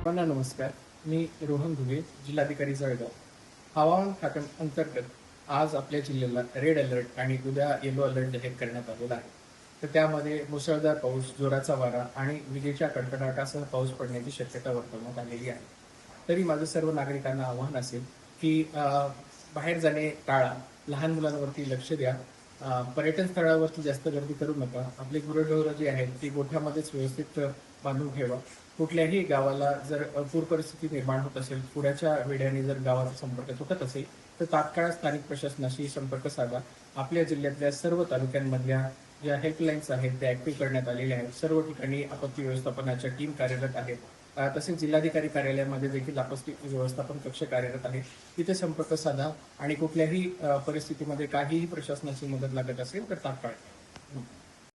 सर्वांना नमस्कार. मी रोहन घुगे, जिल्हाधिकारी जळगाव. हवामान खात्यांतर्गत आज आपल्या जिल्ह्याला रेड अलर्ट आणि उद्या येलो अलर्ट जाहीर करण्यात आलेला आहे. तर त्यामध्ये मुसळधार पाऊस, जोराचा वारा आणि विजेच्या कडकडाटासह पाऊस पडण्याची शक्यता वर्तवण्यात आलेली आहे. तरी माझं सर्व नागरिकांना आवाहन असेल की बाहेर जाणे टाळा, लहान मुलांवरती लक्ष द्या, पर्यटन स्थळावरती जास्त गर्दी करू नका. आपली गुरंढोरं जी आहेत ती गोठ्यामध्येच व्यवस्थित बांधून ठेवा. कुठल्याही गावाला जर पूर परिस्थिती निर्माण होत असेल, पुराच्या वेढ्याने जर गावाचा संपर्क तुटत असेल, तर तात्काळ स्थानिक प्रशासनाशी संपर्क साधा. आपल्या जिल्ह्यातल्या सर्व तालुक्यांमधल्या ज्या हेल्पलाईन्स आहेत त्या ऍक्टिव्ह करण्यात आलेल्या आहेत. सर्व ठिकाणी आपत्ती व्यवस्थापनाच्या टीम कार्यरत आहेत. तसेच जिल्हाधिकारी कार्यालयामध्ये देखील आपत्ती व्यवस्थापन कक्ष कार्यरत आहे. तिथे संपर्क साधा आणि कुठल्याही परिस्थितीमध्ये काहीही प्रशासनाची मदत लागत असेल तर तात्काळ